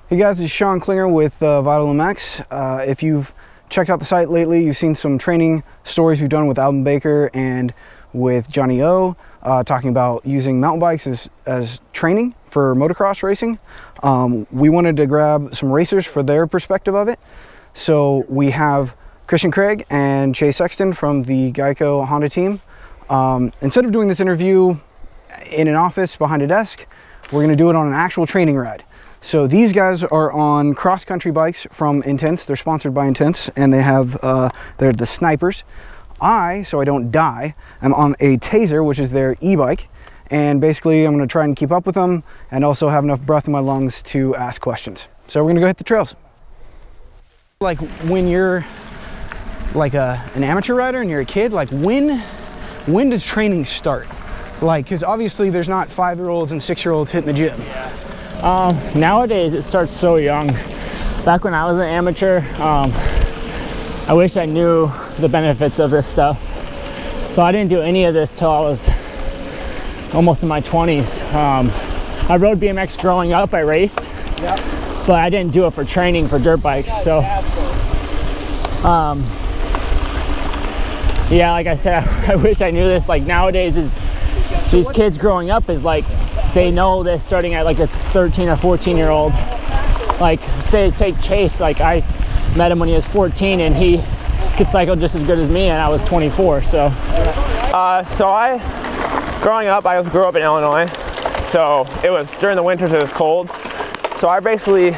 Hey guys, this is Sean Klinger with Vital MX. If you've checked out the site lately, you've seen some training stories we've done with Alvin Baker and with Johnny O, talking about using mountain bikes as training for motocross racing. We wanted to grab some racers for their perspective of it. So we have Christian Craig and Chase Sexton from the GEICO Honda team. Instead of doing this interview in an office behind a desk, we're going to do it on an actual training ride. So these guys are on cross-country bikes from Intense. They're sponsored by Intense, and they have they're the Snipers. So I don't die, I'm on a Tazer, which is their e-bike, and basically I'm going to try and keep up with them and also have enough breath in my lungs to ask questions. So we're going to go hit the trails. Like when you're like an amateur rider and you're a kid, like when does training start? Like, because obviously there's not 5-year-olds and 6-year-olds hitting the gym. Yeah. Nowadays it starts so young. Back when I was an amateur, I wish I knew the benefits of this stuff. So I didn't do any of this till I was almost in my 20s. I rode BMX growing up, I raced, yep, but I didn't do it for training for dirt bikes. So yeah, like I said, I wish I knew this. Like nowadays these kids growing up is like, they know this starting at like a 13 or 14-year-old. Like say take Chase, like I met him when he was 14 and he could cycle just as good as me and I was 24. So growing up, I grew up in Illinois, so it was during the winters, it was cold, so I basically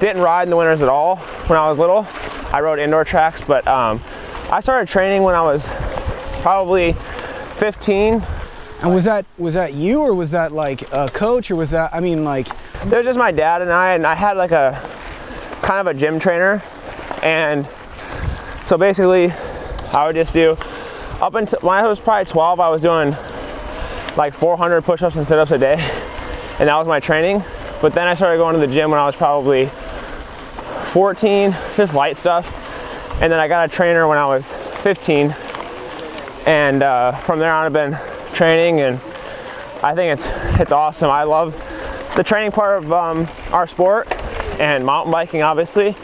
didn't ride in the winters at all when I was little. I rode indoor tracks, but I started training when I was probably 15. And was that you, or was that like a coach, or was that, I mean, like, it was just my dad and I had like a kind of a gym trainer, and so basically I would just do, up until when I was probably 12, I was doing like 400 push-ups and sit-ups a day, and that was my training. But then I started going to the gym when I was probably 14, just light stuff, and then I got a trainer when I was 15, and from there on I've been training, and I think it's awesome. I love the training part of our sport and mountain biking, obviously.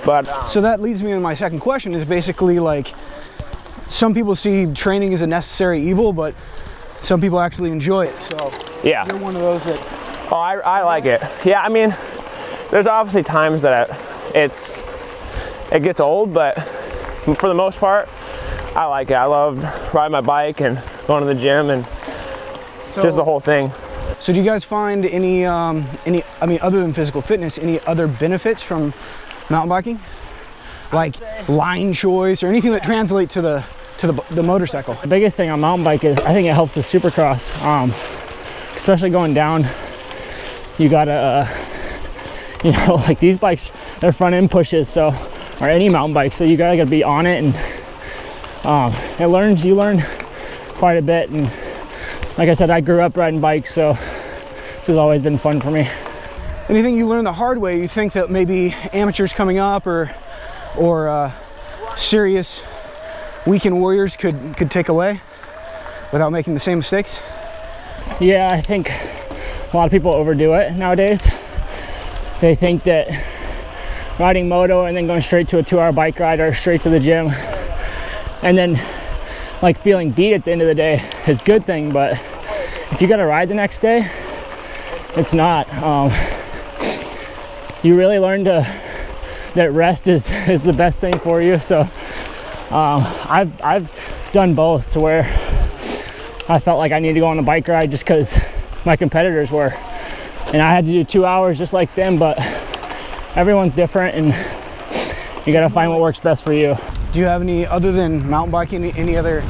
But so that leads me to my second question, is basically like, some people see training as a necessary evil, but some people actually enjoy it. So yeah, you're one of those that... Oh, I like it. Yeah, I mean, there's obviously times that it gets old, but for the most part, I like it. I love riding my bike and going to the gym and just the whole thing. So do you guys find any, I mean, other than physical fitness, any other benefits from mountain biking? Like line choice or anything that translates to the motorcycle? The biggest thing on mountain bike is I think it helps with supercross, especially going down. You gotta, you know, like these bikes, they're front end pushes, so, or any mountain bike, so you gotta be on it, and you learn quite a bit. And like I said, I grew up riding bikes, so this has always been fun for me. Anything you learned the hard way you think that maybe amateurs coming up or serious weekend warriors could take away without making the same mistakes? Yeah, I think a lot of people overdo it nowadays. They think that riding moto and then going straight to a 2-hour bike ride or straight to the gym and then like feeling beat at the end of the day is a good thing, but if you got to ride the next day, it's not. You really learn that rest is the best thing for you. So I've done both, to where I felt like I needed to go on a bike ride just because my competitors were, and I had to do 2 hours just like them, but everyone's different and you got to find what works best for you. Do you have any, other than mountain biking, any other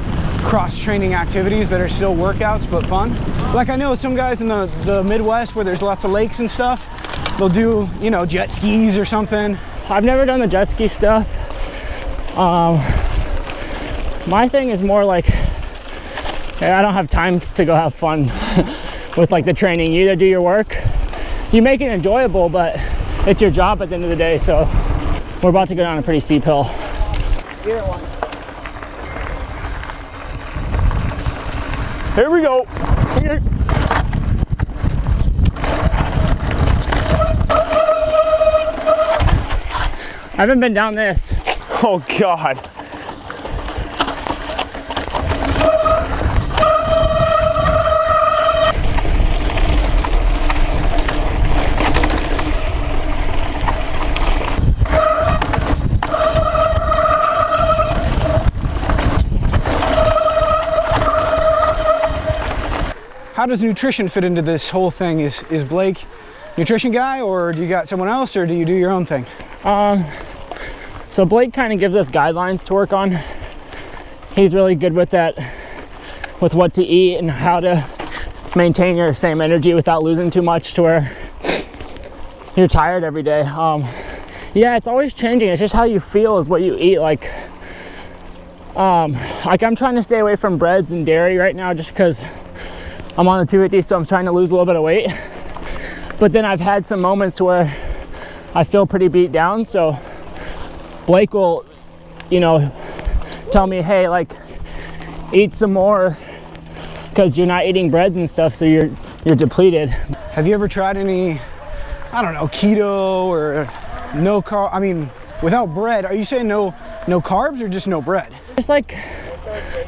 cross-training activities that are still workouts but fun? Like I know some guys in the Midwest where there's lots of lakes and stuff, they'll do, you know, jet skis or something. I've never done the jet ski stuff. My thing is more like, I don't have time to go have fun with like the training. You either do your work, you make it enjoyable, but it's your job at the end of the day. So we're about to go down a pretty steep hill. Here we go. Here. haven't been down this. Oh God. How does nutrition fit into this whole thing? Is Blake nutrition guy, or do you got someone else, or do you do your own thing? So Blake kind of gives us guidelines to work on. He's really good with that, with what to eat and how to maintain your same energy without losing too much to where you're tired every day. Yeah, it's always changing. It's just how you feel is what you eat. Like I'm trying to stay away from breads and dairy right now just because I'm on the 250, so I'm trying to lose a little bit of weight. But then I've had some moments to where I feel pretty beat down, so Blake will, you know, tell me, hey, like, eat some more because you're not eating breads and stuff, so you're depleted. Have you ever tried any, I don't know, keto or no carb? I mean, without bread, are you saying no carbs or just no bread? Just like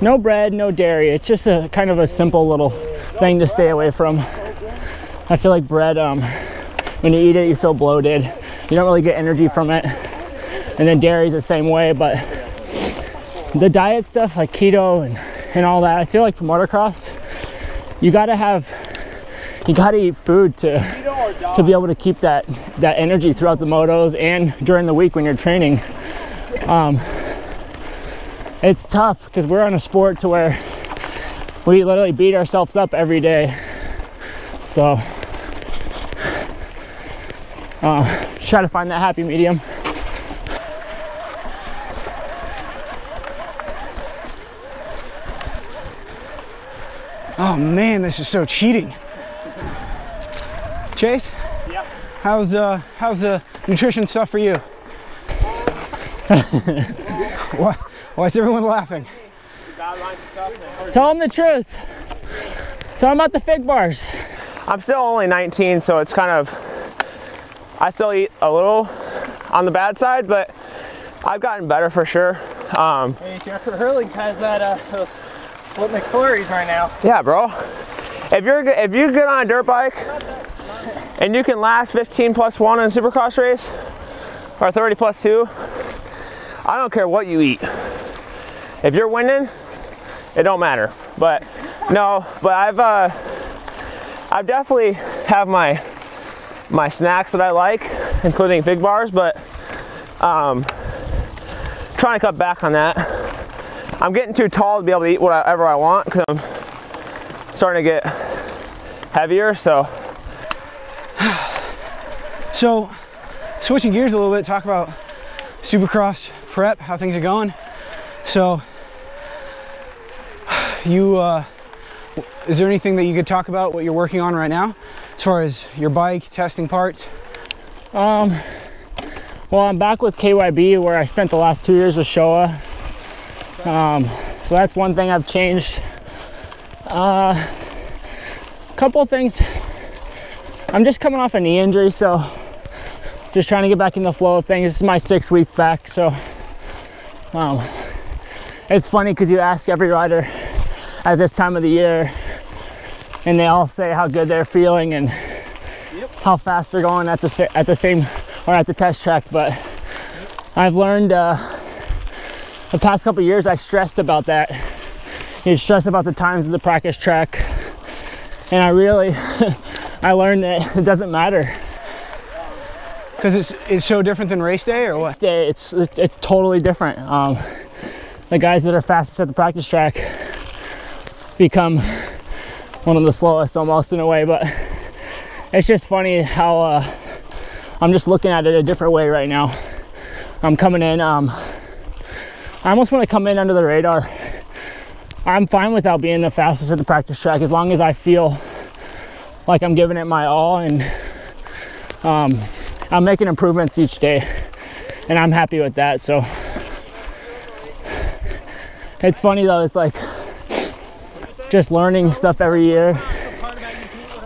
no bread, no dairy. It's just a kind of a simple little thing to stay away from. I feel like bread, when you eat it, you feel bloated. You don't really get energy from it. And then dairy's the same way, but the diet stuff like keto and all that, I feel like for motocross, you gotta eat food to be able to keep that energy throughout the motos and during the week when you're training. It's tough because we're on a sport to where we literally beat ourselves up every day. So try to find that happy medium. Oh man, this is so cheating. Chase? Yeah. How's the nutrition stuff for you? Why is everyone laughing? Tell them the truth. Tell them about the fig bars. I'm still only 19, so it's kind of, I still eat a little on the bad side, but I've gotten better for sure. Hey, Jeffrey Hurlings has that those Flip McFlurries right now. Yeah, bro. If you're good on a dirt bike and you can last 15 plus 1 in a supercross race or 30 plus 2, I don't care what you eat. If you're winning, it don't matter. But no, but I've definitely have my snacks that I like, including fig bars, but trying to cut back on that. I'm getting too tall to be able to eat whatever I want because I'm starting to get heavier, so. So, switching gears a little bit, talk about Supercross prep, how things are going. So, is there anything that you could talk about what you're working on right now as far as your bike, testing parts? Well, I'm back with KYB where I spent the last 2 years with Showa. So that's one thing I've changed. Couple of things. I'm just coming off a knee injury, so just trying to get back in the flow of things. This is my 6th week back, so it's funny because you ask every rider at this time of the year and they all say how good they're feeling and how fast they're going at the same or at the test track, but I've learned the past couple of years I stressed about that. You stress about the times of the practice track, and I learned that it doesn't matter. Because it's so different than race day, or what? Race day, it's totally different. The guys that are fastest at the practice track become one of the slowest almost in a way, but it's just funny how I'm just looking at it a different way right now. I'm coming in, I almost want to come in under the radar. I'm fine without being the fastest at the practice track as long as I feel like I'm giving it my all, and I'm making improvements each day and I'm happy with that. So it's funny though, it's like just learning stuff every year.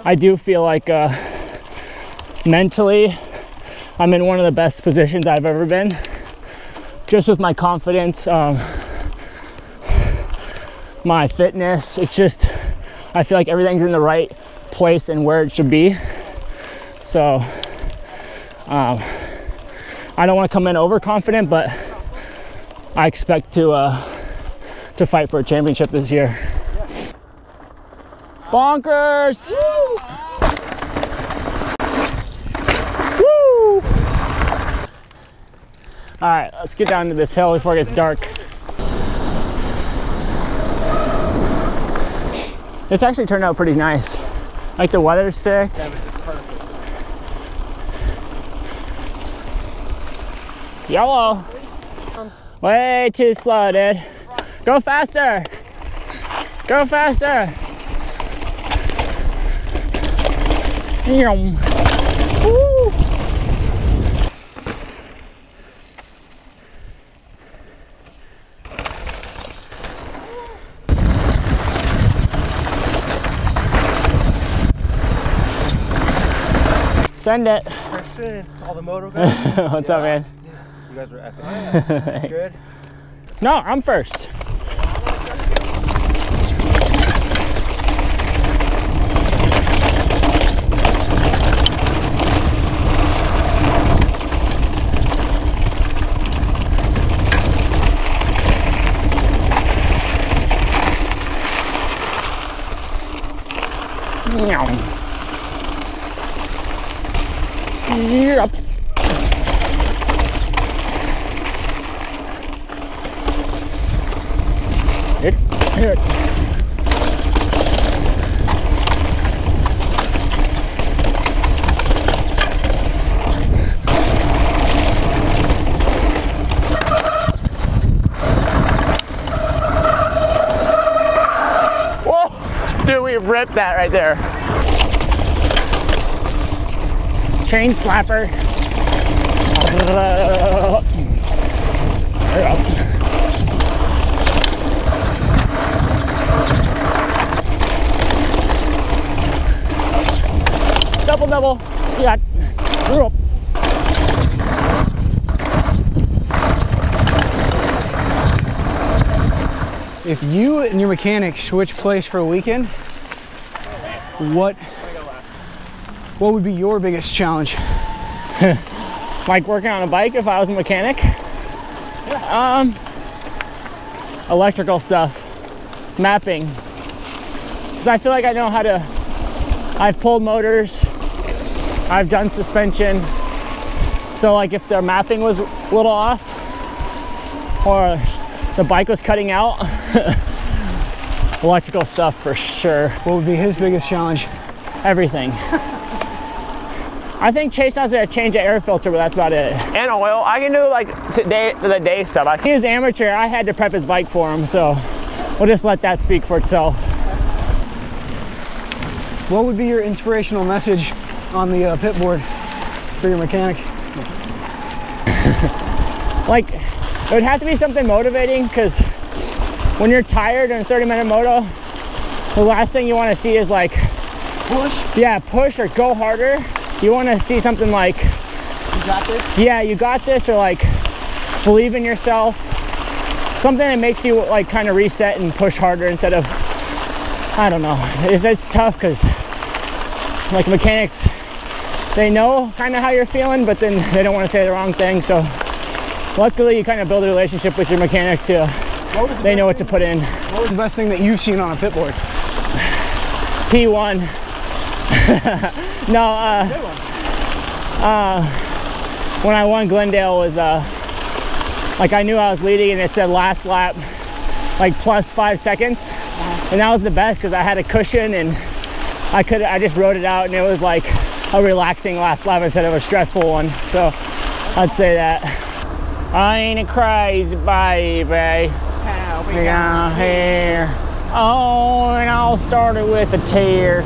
I do feel like mentally I'm in one of the best positions I've ever been. just with my confidence, my fitness. It's just, I feel like everything's in the right place and where it should be. So I don't want to come in overconfident, but I expect to fight for a championship this year. Bonkers! Woo! Woo! All right, let's get down to this hill before it gets dark. This actually turned out pretty nice. Like the weather's sick. Yeah, it's perfect. Yellow. Way too slow, dude. Go faster. Go faster. Woo. Send it. Christian, all the moto guys. What's up, man? You guys are epic. Good? No, I'm first. Yep. Hit. Whoa! Dude, we ripped that right there. Chain flapper. Double. Yeah. If you and your mechanic switch place for a weekend, what would be your biggest challenge? Like working on a bike if I was a mechanic? Electrical stuff, mapping. Because I feel like I know how to, I've pulled motors, I've done suspension. So like if the mapping was a little off or the bike was cutting out, electrical stuff for sure. What would be his biggest challenge? Everything. I think Chase knows how to change an air filter, but that's about it. And oil. I can do like the day stuff. He was amateur. I had to prep his bike for him, so we'll just let that speak for itself. What would be your inspirational message on the pit board for your mechanic? Like, it would have to be something motivating, because when you're tired in a 30-minute moto, the last thing you want to see is like Push? Yeah, push or go harder. You want to see something like, You got this? yeah, you got this, or like believe in yourself. Something that makes you like kind of reset and push harder instead of, I don't know. It's tough because like mechanics, they know kind of how you're feeling, but then they don't want to say the wrong thing. So luckily you kind of build a relationship with your mechanic to, they know what to put in. What was the best thing that you've seen on a pit board? P1. No, when I won Glendale was like I knew I was leading and it said last lap like plus 5 seconds, and that was the best because I had a cushion and I just rode it out, and it was like a relaxing last lap instead of a stressful one. So I'd say that. I ain't a crazy baby. How we got here. Oh, and all started with a tear.